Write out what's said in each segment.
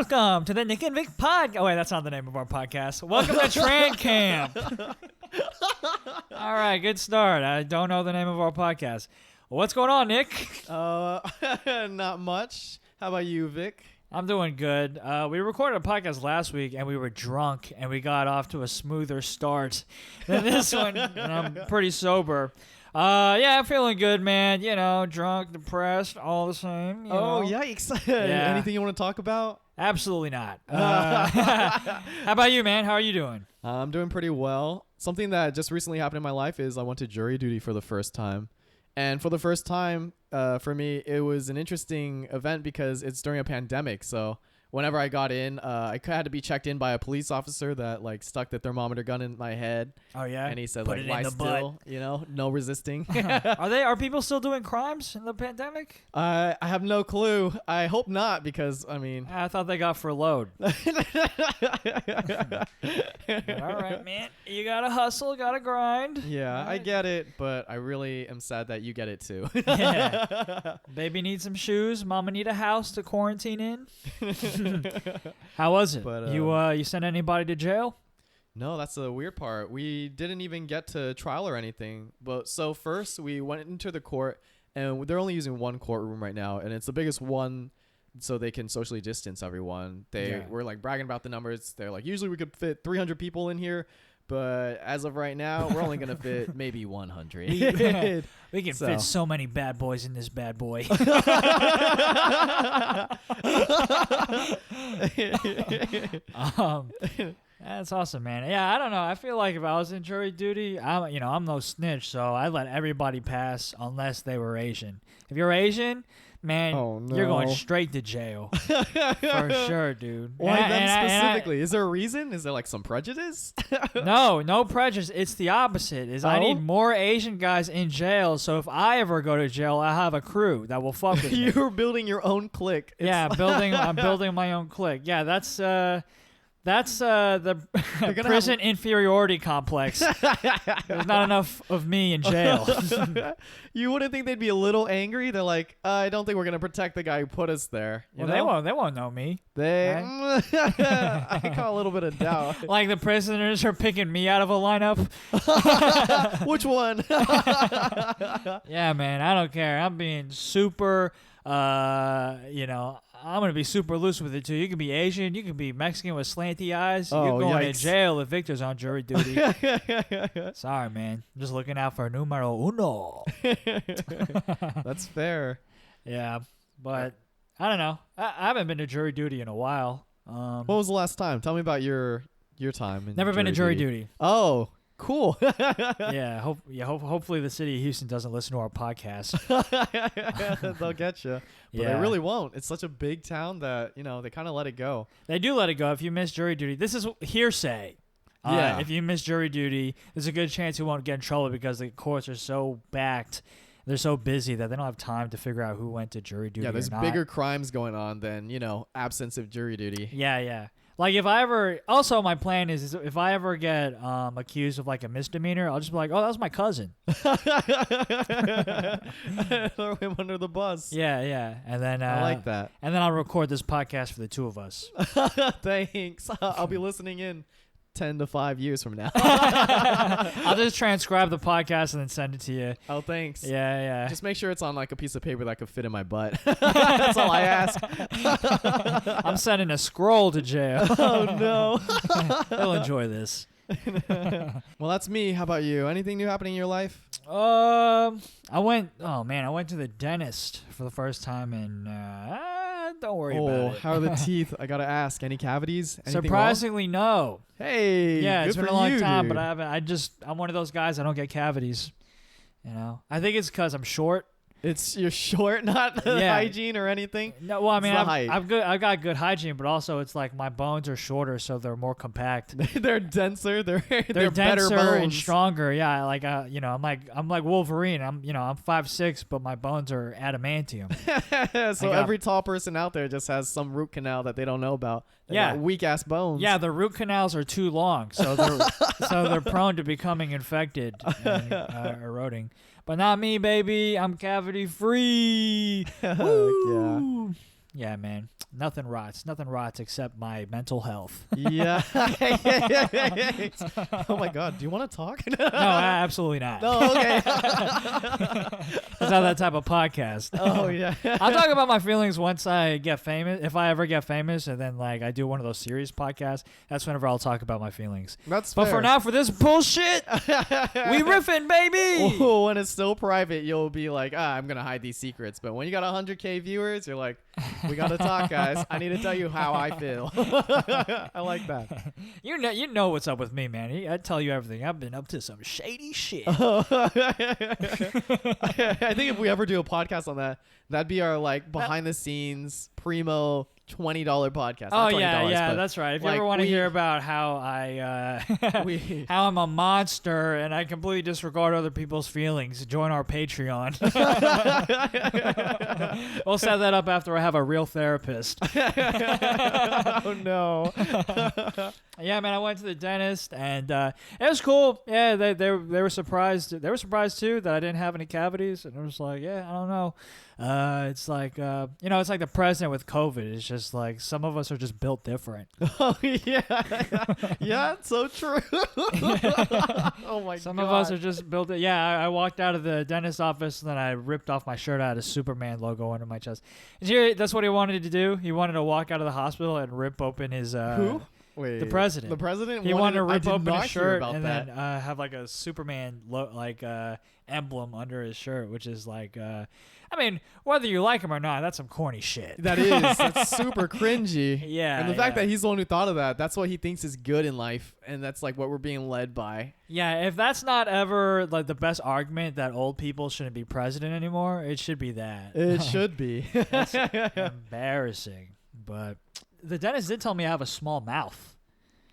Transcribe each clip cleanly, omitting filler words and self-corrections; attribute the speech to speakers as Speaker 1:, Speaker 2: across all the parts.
Speaker 1: Welcome to the Nick and Vic podcast. Oh, wait, that's not the name of our podcast. Welcome to Tran Camp. All right, good start. I don't know the name of our podcast. What's going on, Nick?
Speaker 2: Not much. How about you, Vic?
Speaker 1: I'm doing good. We recorded a podcast last week, and we were drunk, and we got off to a smoother start than this one, and I'm pretty sober. Yeah, I'm feeling good, man. You know, drunk, depressed, all the same.
Speaker 2: Oh, yikes.
Speaker 1: Yeah.
Speaker 2: Anything you want to talk about?
Speaker 1: Absolutely not. How about you, man? How are you doing?
Speaker 2: I'm doing pretty well. Something that just recently happened in my life is I went to jury duty for the first time. And for the first time, for me, it was an interesting event because it's during a pandemic. So whenever I got in, I had to be checked in by a police officer that like stuck the thermometer gun in my head.
Speaker 1: Oh yeah,
Speaker 2: and he said
Speaker 1: Put
Speaker 2: like,
Speaker 1: it
Speaker 2: lie
Speaker 1: in the
Speaker 2: still,
Speaker 1: butt.
Speaker 2: you know, no resisting.
Speaker 1: Are people still doing crimes in the pandemic?
Speaker 2: I have no clue. I hope not because I mean,
Speaker 1: I thought they got furloughed. All right, man, you gotta hustle, gotta grind.
Speaker 2: Yeah,
Speaker 1: right.
Speaker 2: I get it, but I really am sad that you get it too.
Speaker 1: Yeah. Baby needs some shoes. Mama need a house to quarantine in. How was it?
Speaker 2: But,
Speaker 1: you sent anybody to jail?
Speaker 2: No, that's the weird part. We didn't even get to trial or anything. But so first we went into the court, and they're only using one courtroom right now, and it's the biggest one, so they can socially distance everyone. They were like bragging about the numbers. They're like, usually we could fit 300 people in here, but as of right now, we're only gonna fit maybe 100.
Speaker 1: We can fit so many bad boys in this bad boy. That's awesome, man. Yeah, I don't know. I feel like if I was in jury duty, I'm no snitch, so I let everybody pass unless they were Asian. If you're Asian, man, you're going straight to jail for sure, dude.
Speaker 2: Why them specifically? Is there a reason? Is there like some prejudice?
Speaker 1: No prejudice. It's the opposite. I need more Asian guys in jail, so if I ever go to jail, I have a crew that will fuck with me.
Speaker 2: You're building your own clique.
Speaker 1: Yeah, I'm building my own clique. Yeah, that's the prison inferiority complex. There's not enough of me in jail.
Speaker 2: You wouldn't think they'd be a little angry? They're like, I don't think we're gonna protect the guy who put us there.
Speaker 1: They won't know me.
Speaker 2: I got a little bit of doubt.
Speaker 1: Like the prisoners are picking me out of a lineup.
Speaker 2: Which one?
Speaker 1: Yeah, man, I don't care. I'm being super. I'm going to be super loose with it, too. You can be Asian. You can be Mexican with slanty eyes. You're going to jail if Victor's on jury duty. Sorry, man. I'm just looking out for numero uno.
Speaker 2: That's fair.
Speaker 1: Yeah, but I don't know. I haven't been to jury duty in a while.
Speaker 2: What was the last time? Tell me about your time.
Speaker 1: Never been to jury duty.
Speaker 2: Oh, cool.
Speaker 1: Hopefully the city of Houston doesn't listen to our podcast.
Speaker 2: They'll get you. But they really won't. It's such a big town that, they kind of let it go.
Speaker 1: They do let it go if you miss jury duty. This is hearsay. If you miss jury duty, there's a good chance you won't get in trouble because the courts are so backed. They're so busy that they don't have time to figure out who went to jury duty.
Speaker 2: Yeah, there's
Speaker 1: or not.
Speaker 2: bigger crimes going on than, absence of jury duty.
Speaker 1: Yeah. Like if I ever, also my plan is if I ever get accused of like a misdemeanor, I'll just be like, oh, that was my cousin.
Speaker 2: Throw him under the bus.
Speaker 1: Yeah. And then
Speaker 2: I like that.
Speaker 1: And then I'll record this podcast for the two of us.
Speaker 2: Thanks. I'll be listening in 10 to 5 years from now.
Speaker 1: I'll just transcribe the podcast and then send it to you.
Speaker 2: Oh, thanks.
Speaker 1: Yeah.
Speaker 2: Just make sure it's on like a piece of paper that could fit in my butt. That's all I ask.
Speaker 1: I'm sending a scroll to jail.
Speaker 2: Oh, no.
Speaker 1: They'll enjoy this.
Speaker 2: Well, that's me. How about you? Anything new happening in your life?
Speaker 1: I went to the dentist for the first time in don't worry about it.
Speaker 2: How are the teeth? I gotta ask. Any cavities? Anything
Speaker 1: Surprisingly, no.
Speaker 2: Hey,
Speaker 1: yeah, it's been a long time,
Speaker 2: dude.
Speaker 1: but I'm one of those guys. I don't get cavities. I think it's because I'm short.
Speaker 2: You're short, not hygiene or anything.
Speaker 1: No, well, I mean,
Speaker 2: I've
Speaker 1: got good hygiene, but also it's like my bones are shorter, so they're more compact.
Speaker 2: They're denser. They're
Speaker 1: denser
Speaker 2: better bones.
Speaker 1: and stronger. Yeah, like I'm like Wolverine. I'm 5'6", but my bones are adamantium.
Speaker 2: So every tall person out there just has some root canal that they don't know about. They got weak ass bones.
Speaker 1: Yeah, the root canals are too long, so they're prone to becoming infected and eroding. But not me, baby. I'm cavity free.
Speaker 2: Yeah.
Speaker 1: Yeah, man. Nothing rots. Nothing rots except my mental health.
Speaker 2: Yeah. Oh my God. Do you want to talk?
Speaker 1: No, absolutely not.
Speaker 2: No, okay.
Speaker 1: It's not that type of podcast.
Speaker 2: Oh yeah.
Speaker 1: I'll talk about my feelings once I get famous. If I ever get famous, and then like I do one of those serious podcasts, that's whenever I'll talk about my feelings.
Speaker 2: That's
Speaker 1: But
Speaker 2: fair.
Speaker 1: for now, for this bullshit, we riffing, baby.
Speaker 2: Oh, when it's still private, you'll be like, I'm gonna hide these secrets. But when you got 100K viewers, you're like, we gotta talk, guys. I need to tell you how I feel. I like that.
Speaker 1: You know what's up with me, man. I tell you everything. I've been up to some shady shit.
Speaker 2: I think if we ever do a podcast on that, that'd be our like behind the scenes primo $20 podcast.
Speaker 1: Oh
Speaker 2: Not $20,
Speaker 1: yeah, that's right. If you
Speaker 2: like,
Speaker 1: ever want to hear about how how I'm a monster and I completely disregard other people's feelings, join our Patreon. We'll set that up after I have a real therapist.
Speaker 2: Oh no.
Speaker 1: Yeah, man, I went to the dentist and it was cool. Yeah, they were surprised. They were surprised too that I didn't have any cavities, and I was like, yeah, I don't know. It's like it's like the president with COVID. It's just like some of us are just built different.
Speaker 2: Oh yeah, yeah, it's so true. Oh my God.
Speaker 1: Some of us are just built. Yeah, I walked out of the dentist office and then I ripped off my shirt. I had a Superman logo under my chest. And here, that's what he wanted to do. He wanted to walk out of the hospital and rip open his.
Speaker 2: Who? Wait,
Speaker 1: the president.
Speaker 2: The president.
Speaker 1: He wanted to rip open his shirt
Speaker 2: about
Speaker 1: and
Speaker 2: that.
Speaker 1: then have like a Superman emblem under his shirt, which is like. I mean, whether you like him or not, that's some corny shit.
Speaker 2: That is. That's super cringy.
Speaker 1: Yeah.
Speaker 2: And the fact that he's the one who thought of that's what he thinks is good in life, and that's like what we're being led by.
Speaker 1: Yeah, if that's not ever like the best argument that old people shouldn't be president anymore, it should be that.
Speaker 2: It should be.
Speaker 1: That's embarrassing. But the dentist did tell me I have a small mouth.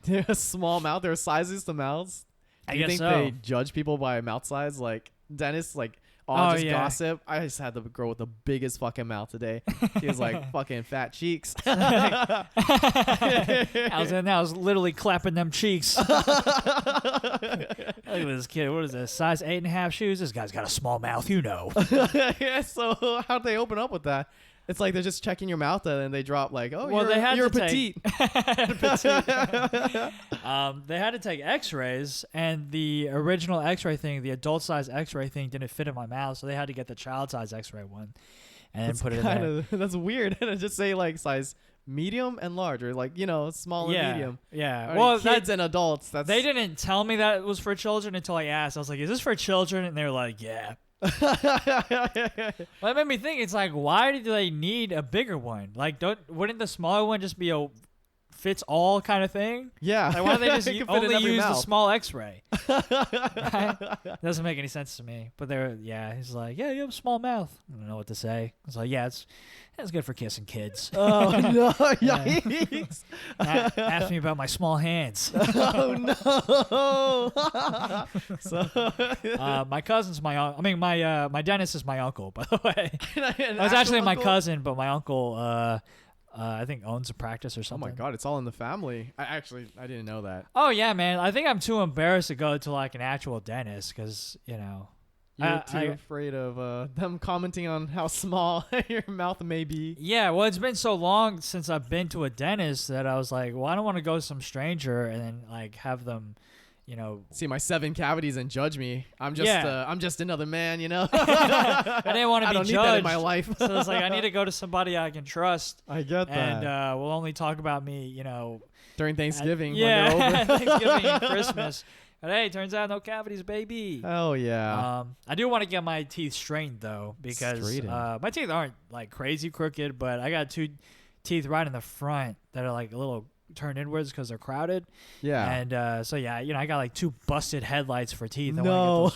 Speaker 2: A small mouth. There are sizes to mouths.
Speaker 1: I
Speaker 2: Do you
Speaker 1: guess
Speaker 2: think
Speaker 1: so.
Speaker 2: they judge people by mouth size? Like dentists, like gossip. I just had the girl with the biggest fucking mouth today. She was like fucking fat cheeks.
Speaker 1: I was literally clapping them cheeks. Look at this kid. What is this? Size 8.5 shoes? This guy's got a small mouth, you know.
Speaker 2: Yeah, so how'd they open up with that? It's like they're just checking your mouth and they drop like, oh,
Speaker 1: well,
Speaker 2: you're petite.
Speaker 1: They had to take x-rays, and the original x-ray thing, the adult size x-ray thing, didn't fit in my mouth, so they had to get the child size x-ray one and then put it in there.
Speaker 2: That's weird. And just say like size medium and large, or like, small and medium.
Speaker 1: Yeah.
Speaker 2: Well, kids and adults.
Speaker 1: They didn't tell me that it was for children until I asked. I was like, is this for children? And they were like, yeah. Well, it made me think. It's like, why do they need a bigger one? Like, wouldn't the smaller one just be a fits all kind of thing?
Speaker 2: Yeah.
Speaker 1: Like, why don't they just only use the small X-ray? Doesn't make any sense to me. But he's like, yeah, you have a small mouth. I don't know what to say. I was like, yeah, it's good for kissing kids.
Speaker 2: Oh no! Yikes!
Speaker 1: Ask me about my small hands.
Speaker 2: Oh no!
Speaker 1: My cousin's my dentist is my uncle, by the way. It was actually my cousin, but my uncle, I think owns a practice or something.
Speaker 2: Oh my God, it's all in the family. I didn't know that.
Speaker 1: Oh yeah, man. I think I'm too embarrassed to go to like an actual dentist because
Speaker 2: You're too afraid of them commenting on how small your mouth may be.
Speaker 1: Yeah, well, it's been so long since I've been to a dentist that I was like, well, I don't want to go to some stranger and then like have them,
Speaker 2: see my 7 cavities and judge me. I'm just another man,
Speaker 1: I didn't want to be
Speaker 2: I don't
Speaker 1: judged
Speaker 2: need that in my life.
Speaker 1: So it's like I need to go to somebody I can trust.
Speaker 2: I get that.
Speaker 1: And we'll only talk about me,
Speaker 2: during Thanksgiving.
Speaker 1: When
Speaker 2: they're over.
Speaker 1: Thanksgiving and Christmas. But hey, turns out no cavities, baby.
Speaker 2: Oh yeah.
Speaker 1: I do want to get my teeth straightened though, because my teeth aren't like crazy crooked, but I got 2 teeth right in the front that are like a little turned inwards because they're crowded.
Speaker 2: Yeah.
Speaker 1: And I got like 2 busted headlights for teeth.
Speaker 2: No.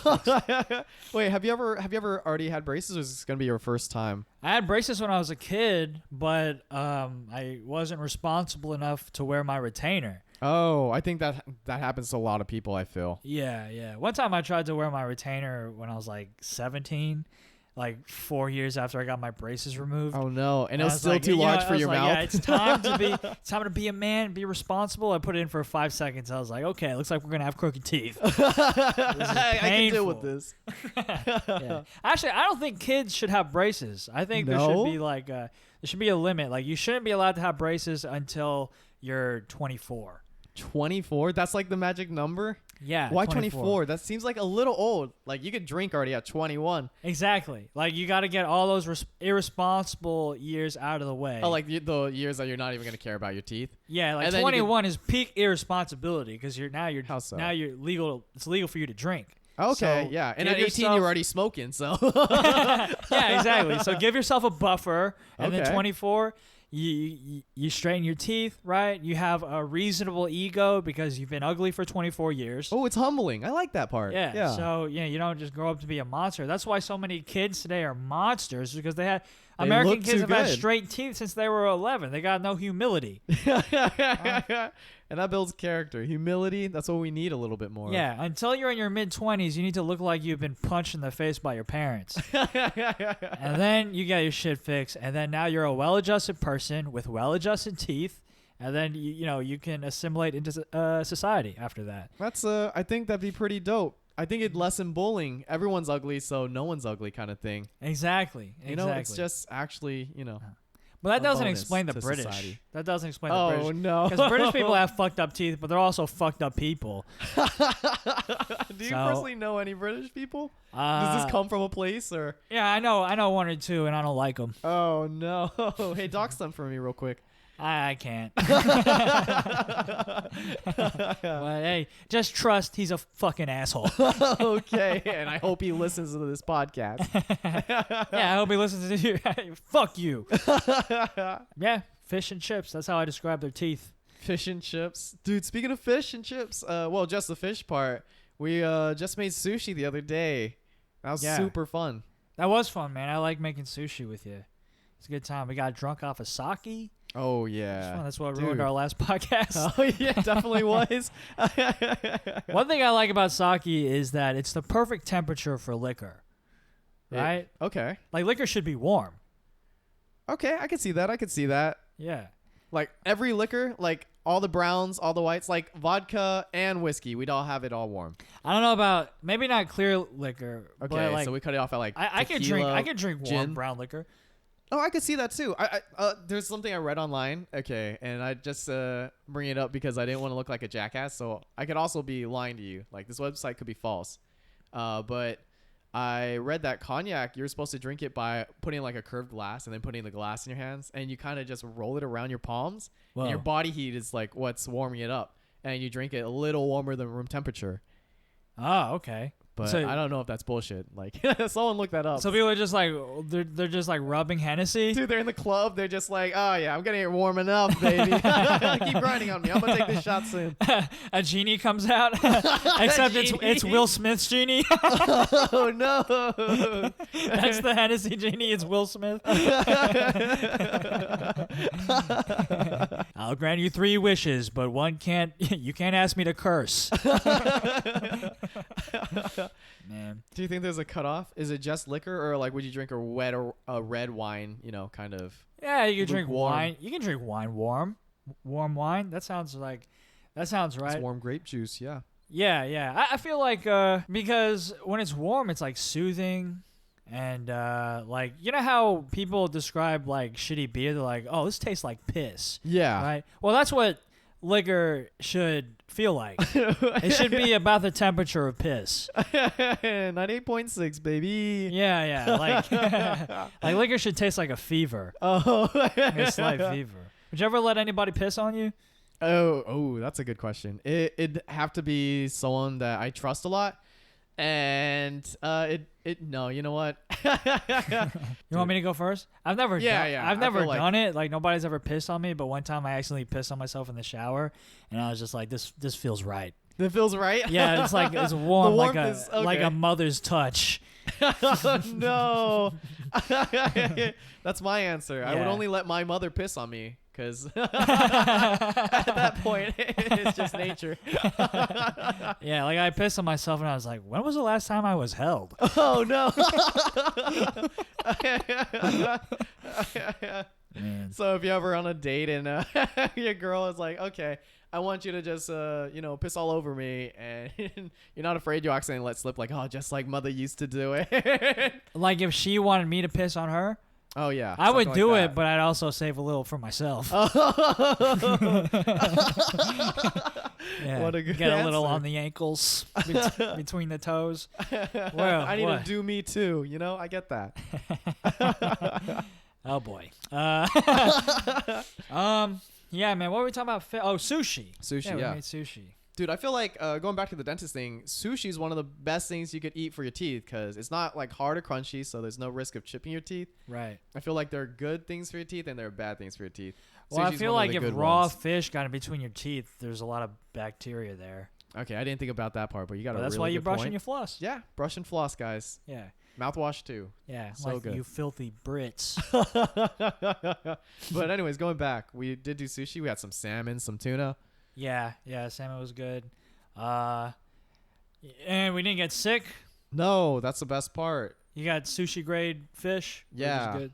Speaker 2: Wait, have you ever already had braces, or is this gonna be your first time?
Speaker 1: I had braces when I was a kid, but I wasn't responsible enough to wear my retainer.
Speaker 2: Oh, I think that happens to a lot of people, I feel.
Speaker 1: Yeah. One time I tried to wear my retainer when I was like 17. like 4 years after I got my braces removed.
Speaker 2: Oh no! And it
Speaker 1: I
Speaker 2: was still
Speaker 1: like,
Speaker 2: too large for your
Speaker 1: like,
Speaker 2: mouth.
Speaker 1: Yeah, it's time to be a man, be responsible. I put it in for 5 seconds. I was like, okay, it looks like we're gonna have crooked teeth.
Speaker 2: I can deal with this.
Speaker 1: Yeah. Actually, I don't think kids should have braces. I think there should be like there should be a limit. Like you shouldn't be allowed to have braces until you're 24.
Speaker 2: 24? That's like the magic number?
Speaker 1: Yeah.
Speaker 2: Why 24? That seems like a little old. Like you could drink already at 21.
Speaker 1: Exactly. Like you got to get all those irresponsible years out of the way.
Speaker 2: Oh, like the years that you're not even going to care about your teeth?
Speaker 1: Yeah, like 21 is peak irresponsibility because now you're legal. It's legal for you to drink.
Speaker 2: Okay,
Speaker 1: so
Speaker 2: yeah. And at 18 you're already smoking, so.
Speaker 1: Yeah, exactly. So give yourself a buffer, and then 24 you straighten your teeth, right? You have a reasonable ego because you've been ugly for 24 years.
Speaker 2: Oh, it's humbling. I like that part.
Speaker 1: Yeah. So, you don't just grow up to be a monster. That's why so many kids today are monsters because American kids have had straight teeth since they were 11. They got no humility.
Speaker 2: And that builds character. Humility, that's what we need a little bit more.
Speaker 1: Yeah, until you're in your mid-20s, you need to look like you've been punched in the face by your parents. And then you get your shit fixed, and then now you're a well-adjusted person with well-adjusted teeth, and then you can assimilate into society after that.
Speaker 2: That's I think that'd be pretty dope. I think it'd lessen bullying. Everyone's ugly, so no one's ugly kind of thing.
Speaker 1: Exactly.
Speaker 2: It's just actually,
Speaker 1: But that doesn't explain the British. Society. That doesn't explain the British.
Speaker 2: Oh, no.
Speaker 1: Because British people have fucked up teeth, but they're also fucked up people.
Speaker 2: Do you personally know any British people? Does this come from a place or?
Speaker 1: Yeah, I know one or two, and I don't like them.
Speaker 2: Oh, no. Hey, dox them for me real quick.
Speaker 1: I can't. But hey, just trust he's a fucking asshole.
Speaker 2: Okay, and I hope he listens to this podcast.
Speaker 1: Yeah, I hope he listens to you. Fuck you. Yeah, fish and chips. That's how I describe their teeth.
Speaker 2: Fish and chips. Dude, speaking of fish and chips, well, just the fish part, we just made sushi the other day. That was super fun.
Speaker 1: That was fun, man. I like making sushi with you. It's a good time. We got drunk off of sake.
Speaker 2: Oh, yeah.
Speaker 1: That's what ruined our last podcast.
Speaker 2: Oh, yeah, definitely was.
Speaker 1: One thing I like about sake is that it's the perfect temperature for liquor, right?
Speaker 2: Okay.
Speaker 1: Like, liquor should be warm.
Speaker 2: Okay, I can see that.
Speaker 1: Yeah.
Speaker 2: Like, every liquor, like, all the browns, all the whites, like, vodka and whiskey, we'd all have it all warm.
Speaker 1: I don't know about, maybe not clear liquor.
Speaker 2: Okay,
Speaker 1: but like,
Speaker 2: so we cut it off at, like,
Speaker 1: I could drink warm brown liquor.
Speaker 2: Oh, I could see that too. There's something I read online. Okay, and I just bring it up because I didn't want to look like a jackass. So I could also be lying to you. Like this website could be false. But I read that cognac, you're supposed to drink it by putting like a curved glass and then putting the glass in your hands, and you kind of just roll it around your palms. Whoa. And your body heat is like what's warming it up, and you drink it a little warmer than room temperature.
Speaker 1: Oh, okay.
Speaker 2: But I don't know if that's bullshit. Like, someone look that up.
Speaker 1: So people are just like, they're just like rubbing Hennessy?
Speaker 2: Dude, they're in the club. They're just like, oh, yeah, I'm getting it warm enough, baby. Keep grinding on me. I'm going to take this shot soon.
Speaker 1: A genie comes out. Except it's Will Smith's genie.
Speaker 2: Oh, no.
Speaker 1: That's the Hennessy genie. It's Will Smith. I'll grant you 3 wishes, but you can't ask me to curse. Man,
Speaker 2: do you think there's a cutoff? Is it just liquor, or like would you drink a red wine? Kind of.
Speaker 1: Yeah, you can drink wine. You can drink wine warm wine. That sounds right.
Speaker 2: It's warm grape juice. Yeah.
Speaker 1: Yeah. I feel like because when it's warm, it's like soothing, and like how people describe like shitty beer. They're like, oh, this tastes like piss.
Speaker 2: Yeah.
Speaker 1: Right. Well, that's what liquor should feel like. It should be about the temperature of piss.
Speaker 2: 98.6, baby.
Speaker 1: Yeah. Like, like liquor should taste like a fever.
Speaker 2: Oh,
Speaker 1: like a slight fever. Would you ever let anybody piss on you?
Speaker 2: Oh, that's a good question. It'd have to be someone that I trust a lot. And no, you know what?
Speaker 1: You want me to go first? I've never I've never done it. Like nobody's ever pissed on me, but one time I accidentally pissed on myself in the shower, and I was just like, this feels right.
Speaker 2: It feels right?
Speaker 1: Yeah, it's like it's warm, like a mother's touch.
Speaker 2: Oh, no. That's my answer. Yeah. I would only let my mother piss on me because at that point it's just nature.
Speaker 1: Yeah, like I pissed on myself and I was like, when was the last time I was held?
Speaker 2: Oh no.
Speaker 1: Man.
Speaker 2: So if you're ever on a date and your girl is like, okay, I want you to just piss all over me, and you're not afraid you accidentally let slip, like, oh, just like mother used to do it.
Speaker 1: Like if she wanted me to piss on her,
Speaker 2: oh yeah,
Speaker 1: I would do
Speaker 2: like
Speaker 1: it, but I'd also save a little for myself. Yeah,
Speaker 2: what a good
Speaker 1: get a little
Speaker 2: answer.
Speaker 1: on the ankles between the toes. Well,
Speaker 2: I need to do me too. You know, I get that.
Speaker 1: Oh boy. Yeah, man. What were we talking about? Sushi.
Speaker 2: Sushi,
Speaker 1: We
Speaker 2: yeah.
Speaker 1: made sushi.
Speaker 2: Dude, I feel like going back to the dentist thing, sushi is one of the best things you could eat for your teeth because it's not like hard or crunchy, so there's no risk of chipping your teeth.
Speaker 1: Right.
Speaker 2: I feel like there are good things for your teeth and there are bad things for your teeth.
Speaker 1: Well, I
Speaker 2: Sushi's
Speaker 1: feel
Speaker 2: one of
Speaker 1: like
Speaker 2: the
Speaker 1: if
Speaker 2: good
Speaker 1: raw
Speaker 2: ones.
Speaker 1: fish got in between your teeth, there's a lot of bacteria there.
Speaker 2: Okay, I didn't think about that part, but you got
Speaker 1: Well,
Speaker 2: a
Speaker 1: that's
Speaker 2: really
Speaker 1: why you
Speaker 2: good
Speaker 1: brush
Speaker 2: point.
Speaker 1: and you floss.
Speaker 2: Yeah, brush and floss, guys.
Speaker 1: Yeah.
Speaker 2: Mouthwash too.
Speaker 1: Yeah.
Speaker 2: So
Speaker 1: like
Speaker 2: good.
Speaker 1: you filthy Brits.
Speaker 2: But anyways, going back, we did do sushi. We had some salmon, some tuna.
Speaker 1: Yeah. Salmon was good. And we didn't get sick.
Speaker 2: No, that's the best part.
Speaker 1: You got sushi grade fish.
Speaker 2: Yeah.
Speaker 1: Which is good.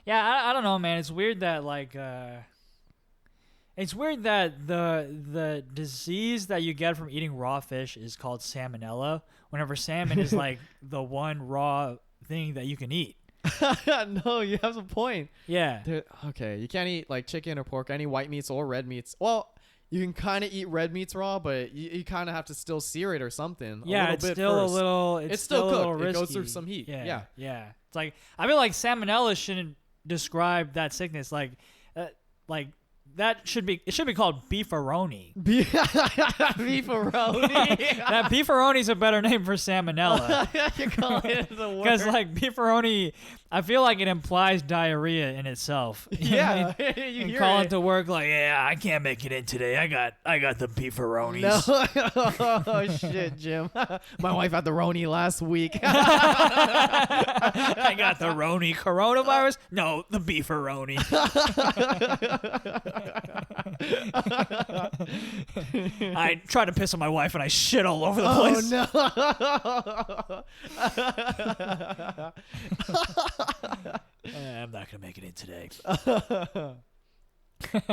Speaker 1: Yeah, I don't know, man. It's weird that the disease that you get from eating raw fish is called salmonella. Whenever salmon is like the one raw thing that you can eat.
Speaker 2: No, you have a point.
Speaker 1: Yeah.
Speaker 2: Okay, you can't eat like chicken or pork, any white meats or red meats. Well, you can kind of eat red meats raw, but you kind of have to still sear it or something.
Speaker 1: Yeah, it's still a little. It's
Speaker 2: still
Speaker 1: still a little
Speaker 2: cooked.
Speaker 1: risky.
Speaker 2: It goes through some heat. Yeah.
Speaker 1: It's like I feel like salmonella shouldn't describe that sickness. Like that should be. It should be called beefaroni.
Speaker 2: Beefaroni.
Speaker 1: That beefaroni's a better name for salmonella.
Speaker 2: You're calling it the word.
Speaker 1: Because like beefaroni, I feel like it implies diarrhea in itself.
Speaker 2: Yeah, you
Speaker 1: And
Speaker 2: hear
Speaker 1: calling
Speaker 2: it.
Speaker 1: to work like, yeah, I can't make it in today. I got the beefaronis.
Speaker 2: No. Oh shit, Jim. My wife had the Roni last week.
Speaker 1: I got the Roni coronavirus. No, the beefaroni. I tried to piss on my wife and I shit all over the place. I'm not gonna make it in today.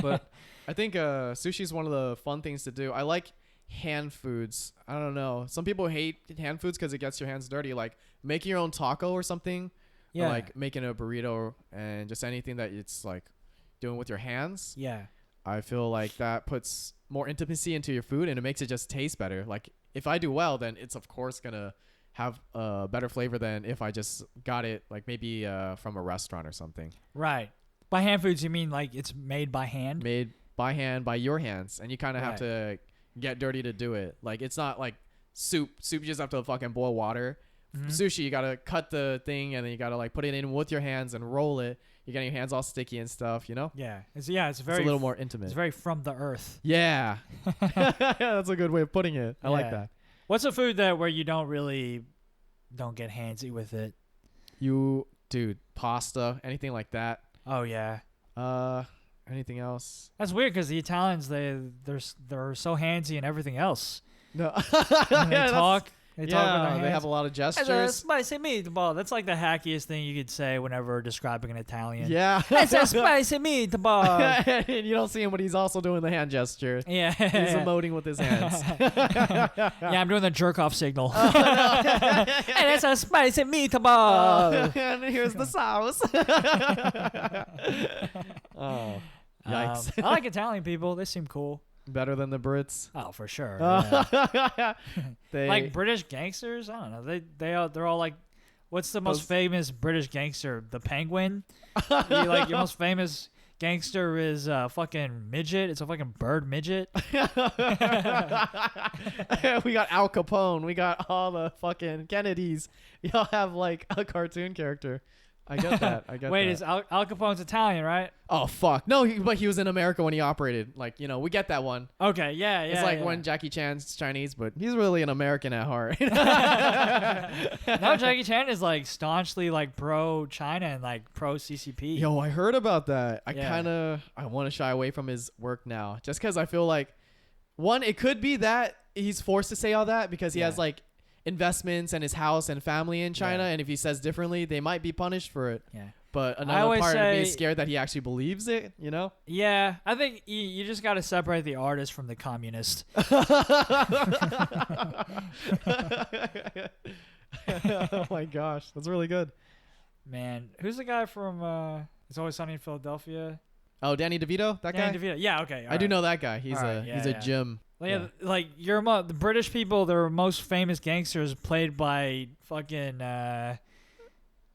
Speaker 2: But I think sushi is one of the fun things to do. I like hand foods. I don't know. Some people hate hand foods because it gets your hands dirty. Like making your own taco or something.
Speaker 1: Yeah.
Speaker 2: Or like making a burrito and just anything that it's like doing with your hands.
Speaker 1: Yeah.
Speaker 2: I feel like that puts more intimacy into your food and it makes it just taste better. Like if I do well, then it's of course gonna have a better flavor than if I just got it like maybe from a restaurant or something.
Speaker 1: Right. By hand foods, you mean like it's made by hand?
Speaker 2: Made by hand by your hands, and you kind of have
Speaker 1: Right.
Speaker 2: to get dirty to do it. Like it's not like soup. Soup you just have to fucking boil water.
Speaker 1: Mhm.
Speaker 2: Sushi you gotta cut the thing and then you gotta like put it in with your hands and roll it. You're getting your hands all sticky and stuff, you know?
Speaker 1: Yeah. It's very
Speaker 2: It's a little more intimate.
Speaker 1: It's very from the earth.
Speaker 2: Yeah. That's a good way of putting it. I like
Speaker 1: Yeah.
Speaker 2: that.
Speaker 1: What's a food that where you don't get handsy with it?
Speaker 2: Dude, pasta, anything like that.
Speaker 1: Oh yeah.
Speaker 2: Anything else?
Speaker 1: That's weird because the Italians they're so handsy and everything else.
Speaker 2: No.
Speaker 1: When they talk. They talk with their
Speaker 2: Yeah,
Speaker 1: hands.
Speaker 2: they have a lot of
Speaker 1: That's a
Speaker 2: gestures.
Speaker 1: spicy meatball. That's like the hackiest thing you could say whenever describing an Italian.
Speaker 2: Yeah.
Speaker 1: It's a spicy meatball.
Speaker 2: And you don't see him, but he's also doing the hand gesture.
Speaker 1: Yeah.
Speaker 2: He's emoting with his hands.
Speaker 1: Yeah, I'm doing the jerk off signal. And it's a spicy meatball.
Speaker 2: And here's the sauce. Oh, yikes.
Speaker 1: I like Italian people. They seem cool.
Speaker 2: Better than the Brits.
Speaker 1: Oh, for sure. Yeah.
Speaker 2: They
Speaker 1: Like British gangsters. I don't know. They're all like, what's the most
Speaker 2: Those-
Speaker 1: famous British gangster? The Penguin. Your most famous gangster is fucking midget. It's a fucking bird midget.
Speaker 2: we got Al Capone. We got all the fucking Kennedys. Y'all have like a cartoon character. I get that. I get
Speaker 1: Wait,
Speaker 2: that.
Speaker 1: is Al Capone's Italian, right?
Speaker 2: Oh fuck no! But he was in America when he operated. Like we get that one.
Speaker 1: Okay, yeah.
Speaker 2: It's like when Jackie Chan's Chinese, but he's really an American at heart.
Speaker 1: No, Jackie Chan is like staunchly like pro China and like pro CCP.
Speaker 2: Yo, I heard about that. I want to shy away from his work now, just because I feel like one, it could be that he's forced to say all that because he has like investments and his house and family in China, and if he says differently, they might be punished for it.
Speaker 1: Yeah.
Speaker 2: But another part of me is scared that he actually believes it,
Speaker 1: Yeah, I think you just got to separate the artist from the communist.
Speaker 2: Oh my gosh, that's really good.
Speaker 1: Man, who's the guy from It's Always Sunny in Philadelphia?
Speaker 2: Oh, Danny DeVito, that guy?
Speaker 1: Danny DeVito. Yeah, okay.
Speaker 2: I do know that guy. He's a gym.
Speaker 1: Like the British people, their most famous gangsters played by fucking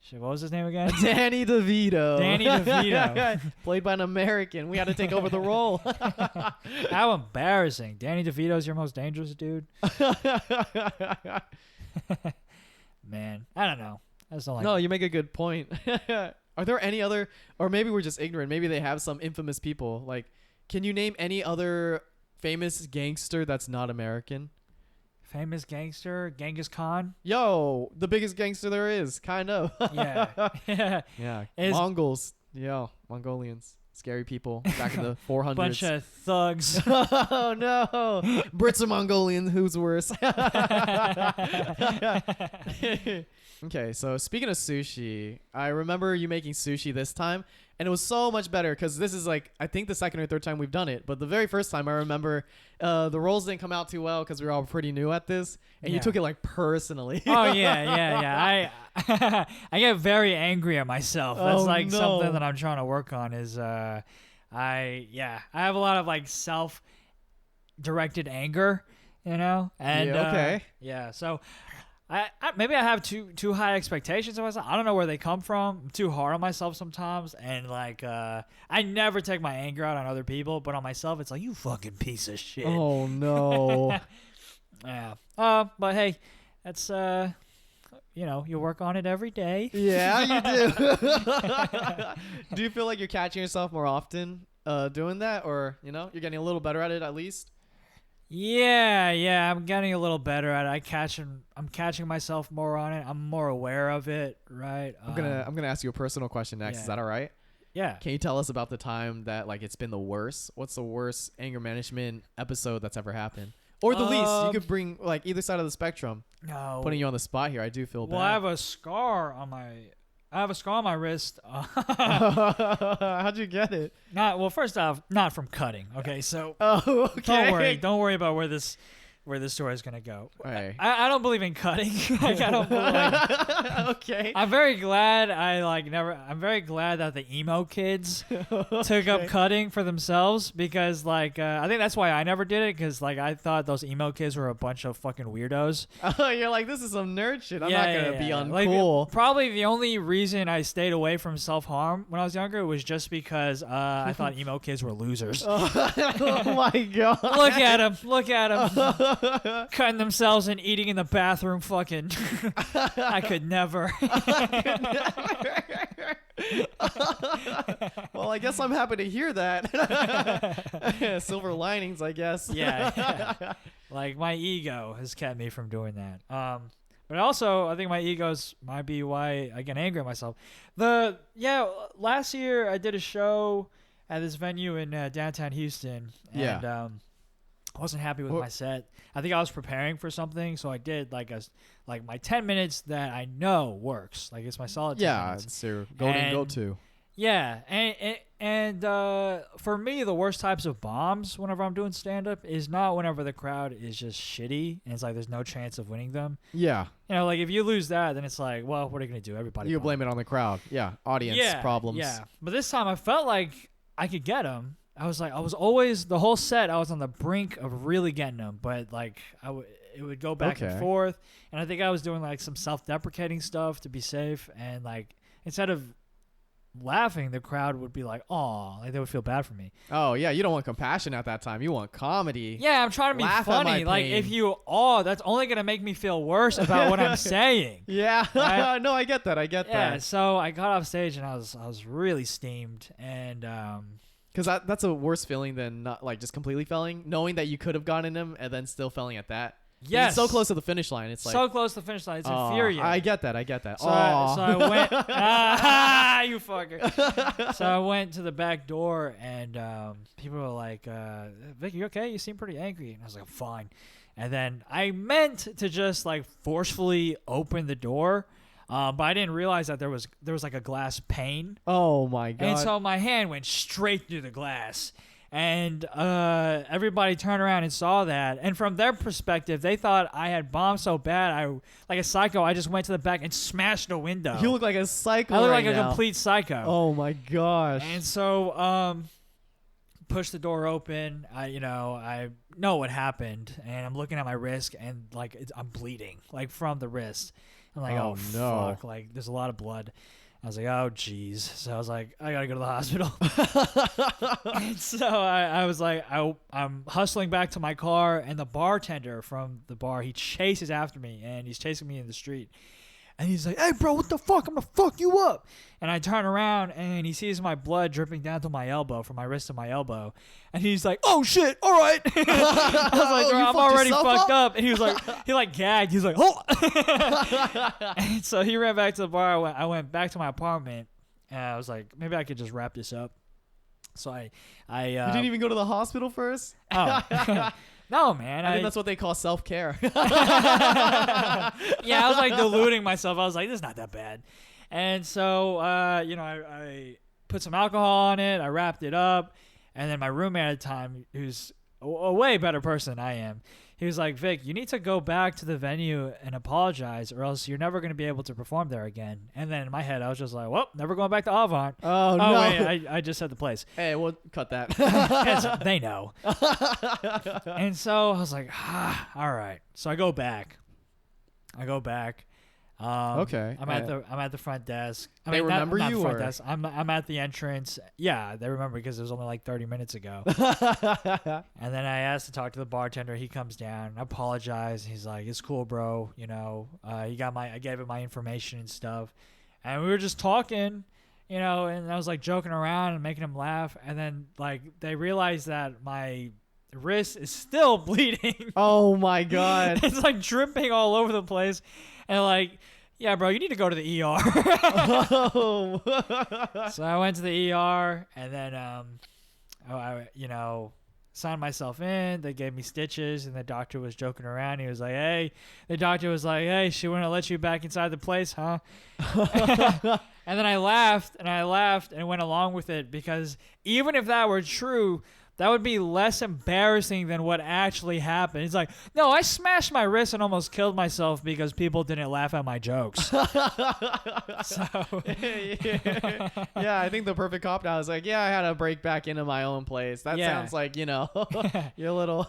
Speaker 1: shit, what was his name again?
Speaker 2: Danny DeVito.
Speaker 1: Danny DeVito.
Speaker 2: Played by an American. We had to take over the role.
Speaker 1: How embarrassing. Danny DeVito's your most dangerous dude. Man, I don't know. I just don't like
Speaker 2: No, you make a good point. Are there any other, or maybe we're just ignorant, maybe they have some infamous people. Like, can you name any other famous gangster that's not American?
Speaker 1: Famous gangster? Genghis Khan?
Speaker 2: Yo, the biggest gangster there is, kind of.
Speaker 1: Yeah.
Speaker 2: Yeah. Mongols. Yo, Mongolians. Scary people back in the 400s.
Speaker 1: Bunch of thugs.
Speaker 2: Oh, no. Brits are Mongolian. Who's worse? Okay, so speaking of sushi, I remember you making sushi this time, and it was so much better because this is like, I think the second or third time we've done it, but the very first time I remember the rolls didn't come out too well because we were all pretty new at this, and you took it like personally.
Speaker 1: Oh, yeah. I get very angry at myself. That's something that I'm trying to work on is I have a lot of like self-directed anger, and
Speaker 2: okay.
Speaker 1: So I maybe I have too high expectations of myself. I don't know where they come from. I'm too hard on myself sometimes, and like I never take my anger out on other people, but on myself it's like, you fucking piece of shit.
Speaker 2: Oh no.
Speaker 1: Yeah. But hey, that's you work on it every day.
Speaker 2: Yeah, you do. Do you feel like you're catching yourself more often doing that, or you're getting a little better at it at least?
Speaker 1: Yeah, I'm getting a little better at it. I'm catching myself more on it. I'm more aware of it, right?
Speaker 2: I'm gonna ask you a personal question next. Is that all right?
Speaker 1: Yeah.
Speaker 2: Can you tell us about the time that like it's been the worst? What's the worst anger management episode that's ever happened? Or the least? You could bring like either side of the spectrum.
Speaker 1: No.
Speaker 2: Putting you on the spot here, I do feel bad.
Speaker 1: Well, I have a scar on my wrist.
Speaker 2: How'd you get it?
Speaker 1: First off, not from cutting. Okay, so
Speaker 2: okay.
Speaker 1: Don't worry about where this story is gonna go.
Speaker 2: Hey.
Speaker 1: I don't believe in cutting. Like, I don't believe.
Speaker 2: Okay.
Speaker 1: I'm very glad I'm very glad that the emo kids took up cutting for themselves because I think that's why I never did it because I thought those emo kids were a bunch of fucking weirdos.
Speaker 2: Oh, you're like, this is some nerd shit. I'm not gonna be uncool.
Speaker 1: Probably the only reason I stayed away from self-harm when I was younger was just because I thought emo kids were losers.
Speaker 2: Oh my god.
Speaker 1: Look at them. Cutting themselves and eating in the bathroom. Fucking I could never.
Speaker 2: Well, I guess I'm happy to hear that. Silver linings, I guess.
Speaker 1: Yeah. Like my ego has kept me from doing that. But also I think my egos might be why I get angry at myself. Last year I did a show at this venue in downtown Houston, and I wasn't happy with my set. I think I was preparing for something, so I did like my 10 minutes that I know works. Like it's my solid 10 minutes.
Speaker 2: It's your go-to.
Speaker 1: Yeah, and for me, the worst types of bombs whenever I'm doing stand-up is not whenever the crowd is just shitty and it's like there's no chance of winning them.
Speaker 2: Yeah.
Speaker 1: Like if you lose that, then it's like, well, what are you going to do? Everybody.
Speaker 2: You blame it on the crowd. Yeah, audience problems.
Speaker 1: Yeah, but this time I felt like I could get them. I was always the whole set. I was on the brink of really getting them, but it would go back and forth, and I think I was doing like some self-deprecating stuff to be safe, and like instead of laughing, the crowd would be like, "Oh," like they would feel bad for me.
Speaker 2: Oh yeah, you don't want compassion at that time. You want comedy.
Speaker 1: Yeah, I'm trying to be
Speaker 2: Laugh at my
Speaker 1: funny. Like
Speaker 2: pain.
Speaker 1: if you that's only gonna make me feel worse about what I'm saying.
Speaker 2: Yeah,
Speaker 1: Right?
Speaker 2: no, I get that. I get
Speaker 1: Yeah,
Speaker 2: that.
Speaker 1: so I got off stage and I was really steamed, and
Speaker 2: Because that's a worse feeling than not like just completely failing, knowing that you could have gotten him and then still failing at that.
Speaker 1: yes,
Speaker 2: It's so close to the finish line. It's like
Speaker 1: so close to the finish line. It's infuriating.
Speaker 2: I get that. I get that.
Speaker 1: So I went, you fucker. So I went to the back door, and people were like, Vic, you okay? You seem pretty angry. And I was like, fine. And then I meant to just like forcefully open the door, but I didn't realize that there was like a glass pane.
Speaker 2: Oh my god.
Speaker 1: And so my hand went straight through the glass. And everybody turned around and saw that. And from their perspective, they thought I had bombed so bad, like a psycho, I just went to the back and smashed the window.
Speaker 2: You look like a psycho.
Speaker 1: I look
Speaker 2: right
Speaker 1: like a
Speaker 2: now.
Speaker 1: complete psycho.
Speaker 2: Oh my gosh.
Speaker 1: And so pushed the door open. I know what happened, and I'm looking at my wrist, and like I'm bleeding, like from the wrist. I'm like, oh
Speaker 2: no.
Speaker 1: fuck, like there's a lot of blood. I was like, oh jeez. So I was like, I gotta go to the hospital. And so I was like, I'm hustling back to my car, and the bartender from the bar, he chases after me, and he's chasing me in the street. And he's like, hey, bro, what the fuck? I'm going to fuck you up. And I turn around, and he sees my blood dripping down to my elbow, from my wrist to my elbow. And he's like, oh, shit, all right. I was like, bro, I'm already fucked up. And he was like, he like gagged. He was like, oh. And so he ran back to the bar. I went back to my apartment, and I was like, maybe I could just wrap this up. So I
Speaker 2: you didn't even go to the hospital first?
Speaker 1: Oh. No, man.
Speaker 2: I think that's what they call self-care.
Speaker 1: Yeah, I was like deluding myself. I was like, this is not that bad. And so, I put some alcohol on it. I wrapped it up. And then my roommate at the time, who's a way better person than I am, he was like, Vic, you need to go back to the venue and apologize, or else you're never going to be able to perform there again. And then in my head, I was just like, well, never going back to Avant.
Speaker 2: Oh, no.
Speaker 1: Wait, I just said the place.
Speaker 2: Hey, we'll cut that.
Speaker 1: They know. And so I was like, all right. So I go back.
Speaker 2: Okay.
Speaker 1: I'm at the front desk.
Speaker 2: They remember
Speaker 1: not
Speaker 2: you,
Speaker 1: the front
Speaker 2: or?
Speaker 1: desk. I'm at the entrance. Yeah, they remember because it was only like 30 minutes ago. And then I asked to talk to the bartender. He comes down. I apologize. He's like, "It's cool, bro. I gave him my information and stuff." And we were just talking, and I was like joking around and making him laugh. And then like they realized that my wrist is still bleeding.
Speaker 2: Oh my god.
Speaker 1: It's like dripping all over the place. And like, yeah, bro, you need to go to the ER.
Speaker 2: Oh.
Speaker 1: So I went to the ER, and then I signed myself in. They gave me stitches, and the doctor was joking around. He was like, hey, she wouldn't let you back inside the place, huh? And then I laughed and went along with it, because even if that were true, that would be less embarrassing than what actually happened. It's like, no, I smashed my wrist and almost killed myself because people didn't laugh at my jokes. So.
Speaker 2: Yeah, I think the perfect cop now is like, yeah, I had to break back into my own place. That sounds like, you're a little.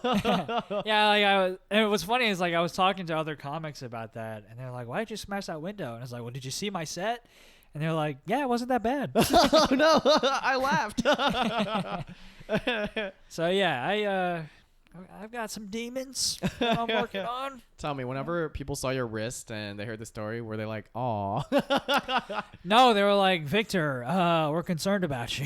Speaker 1: Yeah, and what's funny is like I was talking to other comics about that, and they're like, why did you smash that window? And I was like, well, did you see my set? And they're like, yeah, it wasn't that bad.
Speaker 2: Oh, no, I laughed.
Speaker 1: So yeah, I've got some demons that I'm working on.
Speaker 2: Tell me, whenever people saw your wrist and they heard the story, were they like, "Aw"?
Speaker 1: No, they were like, Victor, we're concerned about you.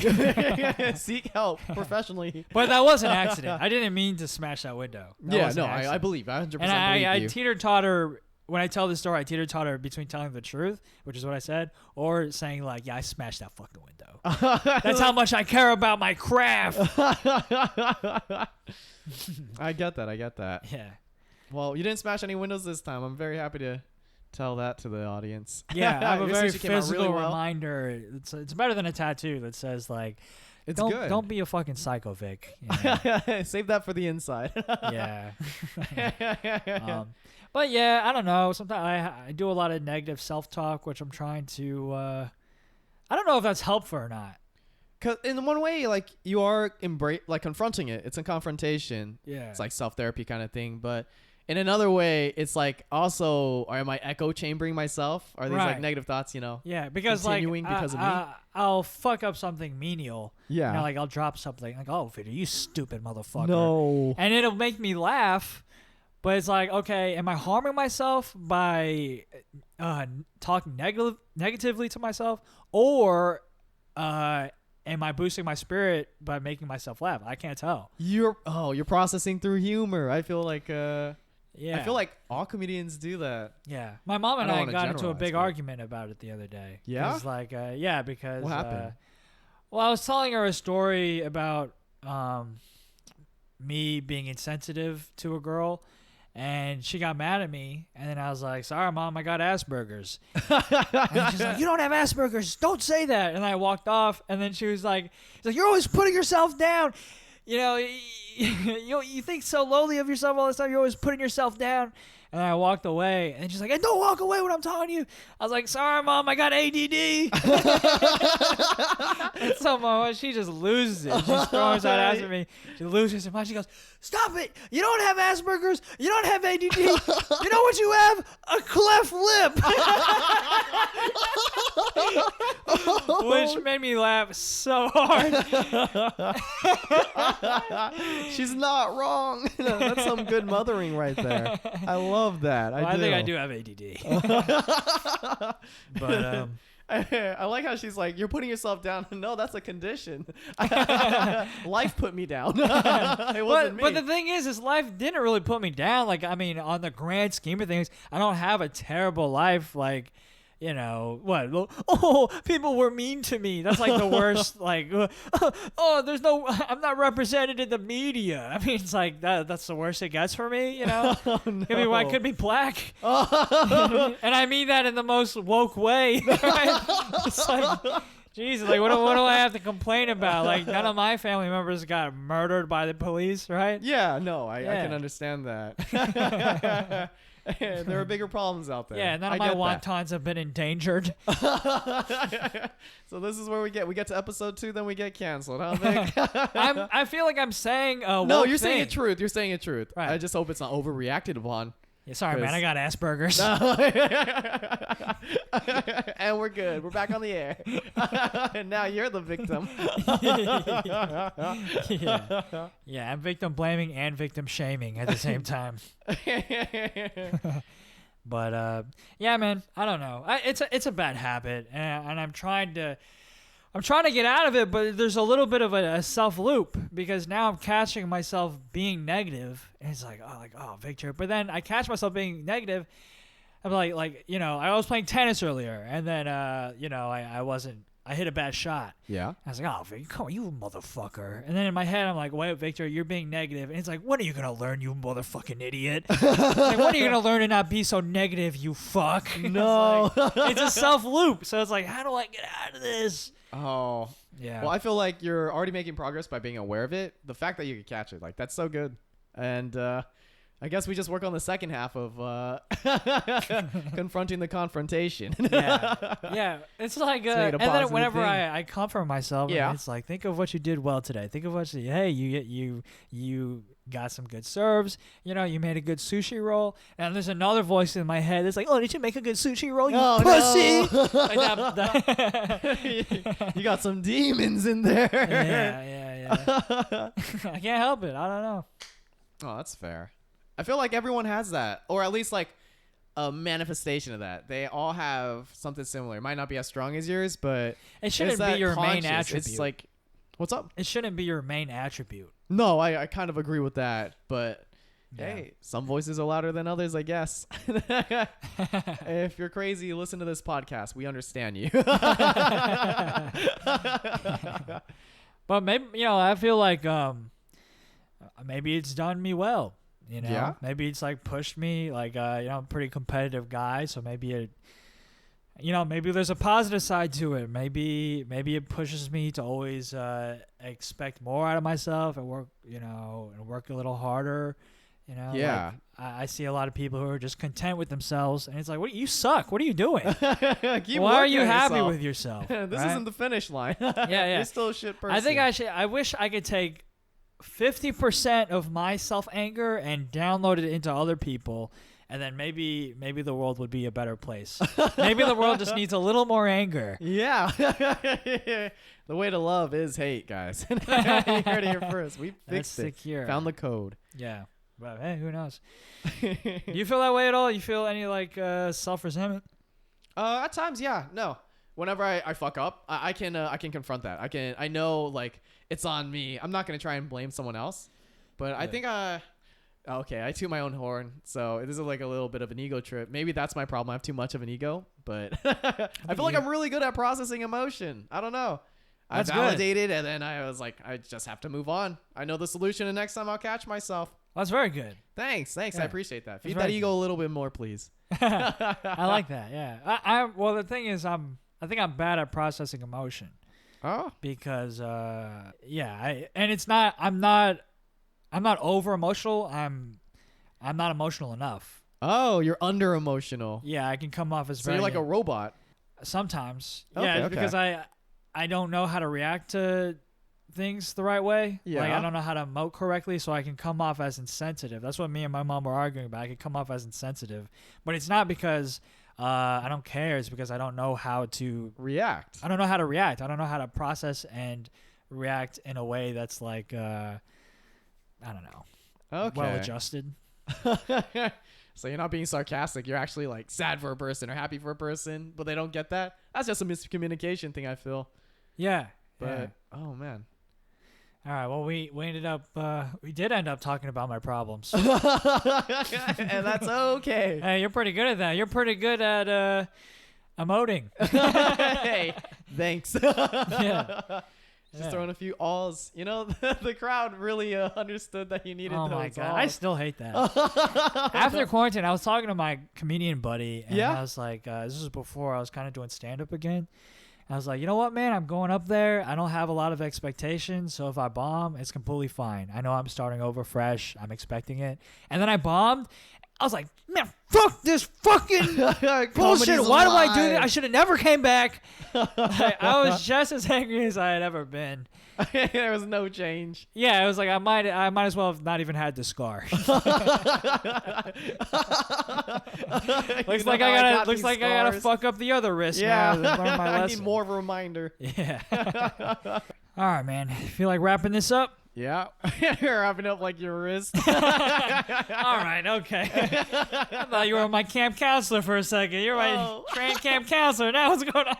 Speaker 2: Seek help professionally.
Speaker 1: But that was an accident. I didn't mean to smash that window.
Speaker 2: I believe. I 100%
Speaker 1: and
Speaker 2: believe you.
Speaker 1: I teeter-totter. When I tell this story, I teeter-totter between telling the truth, which is what I said, or saying like, yeah, I smashed that fucking window. That's how much I care about my craft.
Speaker 2: I get that.
Speaker 1: Yeah.
Speaker 2: Well, you didn't smash any windows this time. I'm very happy to tell that to the audience.
Speaker 1: Yeah, I have a
Speaker 2: Your
Speaker 1: very
Speaker 2: sushi came out
Speaker 1: physical
Speaker 2: really well.
Speaker 1: reminder. It's better than a tattoo that says like,
Speaker 2: It's
Speaker 1: don't
Speaker 2: good.
Speaker 1: don't be a fucking psycho, Vic.
Speaker 2: Save that for the inside.
Speaker 1: Yeah. But yeah, I don't know. Sometimes I do a lot of negative self-talk, which I'm trying to. I don't know if that's helpful or not.
Speaker 2: Cause in one way, like you are confronting it. It's a confrontation.
Speaker 1: Yeah.
Speaker 2: It's like self-therapy kind of thing. But in another way, it's like also, or am I echo chambering myself? Are these like negative thoughts,
Speaker 1: Yeah, because
Speaker 2: continuing because of me?
Speaker 1: I'll fuck up something menial.
Speaker 2: Yeah.
Speaker 1: Like I'll drop something like, oh, Victor, you stupid motherfucker.
Speaker 2: No.
Speaker 1: And it'll make me laugh, but it's like, okay, am I harming myself by talking negatively to myself, or am I boosting my spirit by making myself laugh? I can't tell.
Speaker 2: You're processing through humor. I feel like
Speaker 1: yeah.
Speaker 2: I feel like all comedians do that.
Speaker 1: Yeah. My mom and I got into a big argument about it the other day.
Speaker 2: Yeah?
Speaker 1: Because
Speaker 2: what happened?
Speaker 1: Well, I was telling her a story about me being insensitive to a girl, and she got mad at me, and then I was like, sorry, Mom, I got Asperger's. And she's like, you don't have Asperger's. Don't say that. And I walked off, and then she was like, you're always putting yourself down. You think so lowly of yourself all the time. You're always putting yourself down. And I walked away, and she's like, hey, don't walk away when I'm talking to you. I was like, sorry, Mom, I got ADD. And so Mom, she just loses it. She storms out after me. She loses it. She goes, stop it. You don't have Asperger's. You don't have ADD. You know what you have? A cleft lip. Which made me laugh so hard.
Speaker 2: She's not wrong. That's some good mothering right there. I love that.
Speaker 1: I think I do have ADD. But
Speaker 2: I like how she's like, you're putting yourself down. No, that's a condition. Life put me down. It wasn't me.
Speaker 1: But the thing is life didn't really put me down. Like, I mean, on the grand scheme of things, I don't have a terrible life. Like, what? Oh, people were mean to me. That's like the worst. Like, I'm not represented in the media. I mean, it's like that's the worst it gets for me.
Speaker 2: Oh, no.
Speaker 1: I could be black, and I mean that in the most woke way. Right? It's like, Jesus, like what do I have to complain about? Like, none of my family members got murdered by the police, right?
Speaker 2: Yeah, no, I can understand that. There are bigger problems out there.
Speaker 1: Yeah, none of my wontons have been endangered.
Speaker 2: So this is where we get to episode 2, then we get canceled, huh, Vic?
Speaker 1: I feel like I'm saying
Speaker 2: no, you're saying it truth. You're saying it truth.
Speaker 1: Right.
Speaker 2: I just hope it's not overreacted upon.
Speaker 1: Yeah, sorry, man. I got Asperger's.
Speaker 2: And we're good. We're back on the air. And now you're the victim.
Speaker 1: Yeah, I'm victim blaming and victim shaming at the same time. But yeah, man, I don't know. It's a bad habit, and I'm trying to get out of it, but there's a little bit of a self loop because now I'm catching myself being negative, and it's like, oh, Victor. But then I catch myself being negative. I'm like, I was playing tennis earlier, and then, I hit a bad shot.
Speaker 2: Yeah.
Speaker 1: I was like, oh, Victor, come on, you motherfucker. And then in my head, I'm like, wait, Victor, you're being negative. And it's like, when are you going to learn, you motherfucking idiot? Like, when are you going to learn to not be so negative, you fuck?
Speaker 2: No.
Speaker 1: It's a self loop. So it's like, how do I get out of this?
Speaker 2: Oh.
Speaker 1: Yeah.
Speaker 2: Well, I feel like you're already making progress by being aware of it. The fact that you can catch it, like, that's so good. And I guess we just work on the second half of confronting the confrontation.
Speaker 1: Yeah. It's like, and then whenever I comfort myself, it's like, think of what you did well today. Think of what you got some good serves. You made a good sushi roll. And there's another voice in my head that's like, oh, did you make a good sushi roll, you pussy?
Speaker 2: No. Like you got some demons in there.
Speaker 1: Yeah. I can't help it. I don't know.
Speaker 2: Oh, that's fair. I feel like everyone has that, or at least like a manifestation of that. They all have something similar. It might not be as strong as yours, but
Speaker 1: it shouldn't be your main attribute.
Speaker 2: It's like, what's up?
Speaker 1: It shouldn't be your main attribute.
Speaker 2: No, I kind of agree with that, but hey, some voices are louder than others, I guess. If you're crazy, listen to this podcast. We understand you.
Speaker 1: But maybe, I feel like maybe it's done me well.
Speaker 2: Yeah.
Speaker 1: Maybe it's like pushed me. Like, I'm a pretty competitive guy, so maybe maybe there's a positive side to it. Maybe it pushes me to always expect more out of myself and work, and work a little harder.
Speaker 2: Yeah.
Speaker 1: Like, I see a lot of people who are just content with themselves, and it's like, you suck. What are you doing? Why are you happy with yourself?
Speaker 2: This isn't the finish line.
Speaker 1: Yeah.
Speaker 2: You're still a shit person.
Speaker 1: I wish I could take 50% of my self-anger and download it into other people, and then maybe the world would be a better place. Maybe the world just needs a little more anger.
Speaker 2: Yeah. The way to love is hate, guys. You heard it here first. We fixed it.
Speaker 1: Secure.
Speaker 2: Found the code.
Speaker 1: Yeah. But hey, who knows? Do you feel that way at all? You feel any like self-resentment?
Speaker 2: At times, yeah. No. Whenever I fuck up, I can confront that. I know like it's on me. I'm not gonna try and blame someone else. But I think okay, I toot my own horn. So this is like a little bit of an ego trip. Maybe that's my problem. I have too much of an ego. But I feel like I'm really good at processing emotion. I don't know. I validated, and then I was like, I just have to move on. I know the solution, and next time I'll catch myself.
Speaker 1: That's very good.
Speaker 2: Thanks.
Speaker 1: Yeah.
Speaker 2: I appreciate that. Feed that ego a little bit more, please.
Speaker 1: I like that. Yeah. Well, the thing is, I think I'm bad at processing emotion.
Speaker 2: Oh.
Speaker 1: Because and it's not. I'm not over emotional. I'm not emotional enough.
Speaker 2: Oh, you're under emotional.
Speaker 1: Yeah, I can come off as
Speaker 2: so you're like a robot.
Speaker 1: Sometimes.
Speaker 2: Okay,
Speaker 1: yeah,
Speaker 2: okay.
Speaker 1: because I don't know how to react to things the right way.
Speaker 2: Yeah.
Speaker 1: Like I don't know how to emote correctly, so I can come off as insensitive. That's what me and my mom were arguing about. I could come off as insensitive, but it's not because I don't care. It's because I don't know how to
Speaker 2: react.
Speaker 1: I don't know how to react. I don't know how to process and react in a way that's like I don't know.
Speaker 2: Okay.
Speaker 1: Well adjusted.
Speaker 2: So you're not being sarcastic. You're actually like sad for a person or happy for a person, but they don't get that. That's just a miscommunication thing, I feel.
Speaker 1: Yeah.
Speaker 2: But oh man.
Speaker 1: All right. Well, we ended up we did end up talking about my problems.
Speaker 2: And that's okay.
Speaker 1: Hey, you're pretty good at that. You're pretty good at emoting.
Speaker 2: Hey, thanks.
Speaker 1: Yeah.
Speaker 2: Just throwing a few alls. You know, the crowd really understood that you needed those.
Speaker 1: Oh my god,
Speaker 2: alls.
Speaker 1: I still hate that. After quarantine, I was talking to my comedian buddy, and I was like, this was before I was kind of doing stand-up again. I was like, you know what, man? I'm going up there. I don't have a lot of expectations, so if I bomb, it's completely fine. I know I'm starting over fresh. I'm expecting it. And then I bombed. I was like, man, fuck this fucking bullshit. Why do I do this? I should have never came back. I was just as angry as I had ever been.
Speaker 2: There was no change.
Speaker 1: Yeah, it was like I might as well have not even had the scar. Looks like I gotta fuck up the other wrist now to learn my lesson.
Speaker 2: I need more of a reminder.
Speaker 1: Yeah. All right, man. Feel like wrapping this up?
Speaker 2: Yeah. You're wrapping up like your wrist.
Speaker 1: All right, okay. I thought you were my camp counselor for a second. You're my camp counselor. Now what's going on?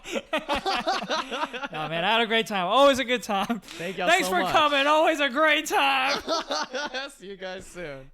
Speaker 1: No, man, I had a great time. Always a good time.
Speaker 2: Thanks
Speaker 1: for coming. Always a great time.
Speaker 2: See you guys soon.